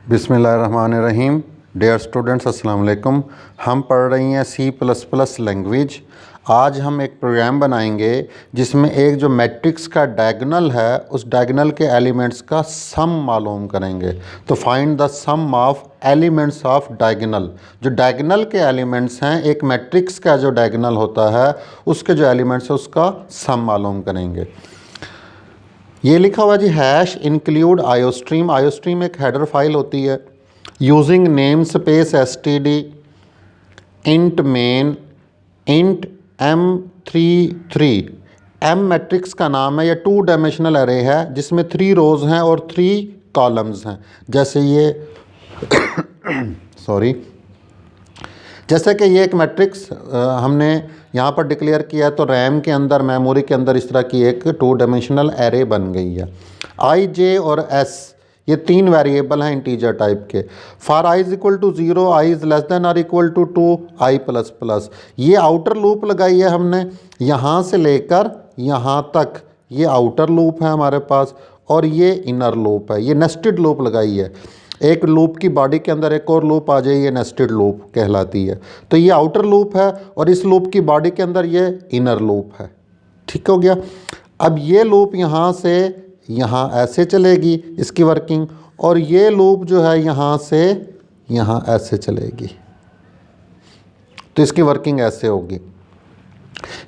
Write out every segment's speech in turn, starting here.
बिस्मिल्लाहिर्रहमानिर्रहीम। Dear students, अस्सलाम वालेकुम। हम पढ़ रही हैं C++ लैंग्वेज। आज हम एक प्रोग्राम बनाएंगे जिसमें एक जो मैट्रिक्स का डायगोनल है उस डायगोनल के एलिमेंट्स का सम मालूम करेंगे। तो find the sum of elements of diagonal. जो डायगोनल के एलिमेंट्स हैं, एक मैट्रिक्स का जो डायगोनल होता है उसके जो एलिमेंट्स है उसका सम मालूम करेंगे। ये लिखा हुआ जी हैश इंक्लूड आयोस्ट्रीम। आयोस्ट्रीम एक हेडर फाइल होती है। Using name space std int main int m33। m matrix का नाम है। यह 2 डायमेंशनल एरे है जिसमें 3 रोज़ हैं और 3 कॉलम्स हैं। जैसे ये सॉरी जैसे कि ये एक मैट्रिक्स हमने यहाँ पर डिक्लेयर किया है, तो रैम के अंदर, मेमोरी के अंदर इस तरह की एक 2 डायमेंशनल एरे बन गई है। आई, जे और एस ये 3 वेरिएबल हैं इंटीजर टाइप के। For i is equal to 0, i is less than और equal to 2, i plus plus. ये आउटर लूप लगाई है हमने यहाँ से लेकर यहाँ तक। ये आउटर लूप है हमारे पास और ये इनर लूप है। ये नेस्टेड लूप लगाई है। एक लूप की बॉडी के अंदर एक और लूप आ जाए, ये नेस्टेड लूप कहलाती है। तो ये आउटर लूप है और इस लूप की बॉडी के अंदर ये इनर लूप है। ठीक हो गया। अब ये लूप यहाँ से यहाँ ऐसे चलेगी इसकी वर्किंग, और ये लूप जो है यहाँ से यहाँ ऐसे चलेगी, तो इसकी वर्किंग ऐसे होगी।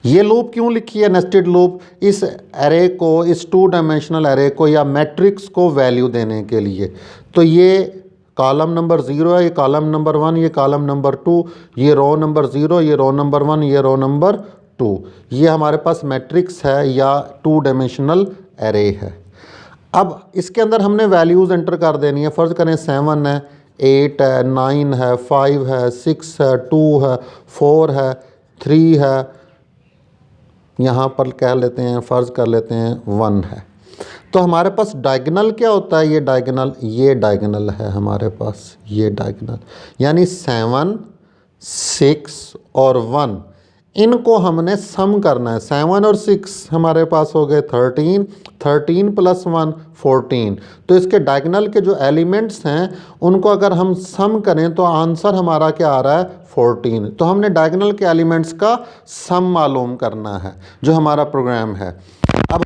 ये लूप क्यों लिखी है नेस्टेड लूप? इस एरे को, इस 2 डायमेंशनल एरे को या मैट्रिक्स को वैल्यू देने के लिए। तो ये कॉलम नंबर 0 है, ये कॉलम नंबर 1, ये कॉलम नंबर 2, ये रो नंबर 0, ये रो नंबर 1, ये रो नंबर 2। ये हमारे पास मैट्रिक्स है या 2 डायमेंशनल एरे है। अब इसके अंदर हमने वैल्यूज़ एंटर कर देनी है। फ़र्ज़ करें 7 है, 8 है, 9 है, 5 है, 6 है, 2 है, 4 है, 3 है, यहाँ पर कह लेते हैं, फ़र्ज़ कर लेते हैं 1 है। तो हमारे पास डायगोनल क्या होता है? ये डायगोनल है हमारे पास, ये डायगोनल यानी 7, 6 और 1, इनको हमने सम करना है। 7 और 6 हमारे पास हो गए 13, 13 प्लस 1 14। तो इसके डायगोनल के जो एलिमेंट्स हैं उनको अगर हम सम करें तो आंसर हमारा क्या आ रहा है? 14। तो हमने डायगोनल के एलिमेंट्स का सम मालूम करना है, जो हमारा प्रोग्राम है। अब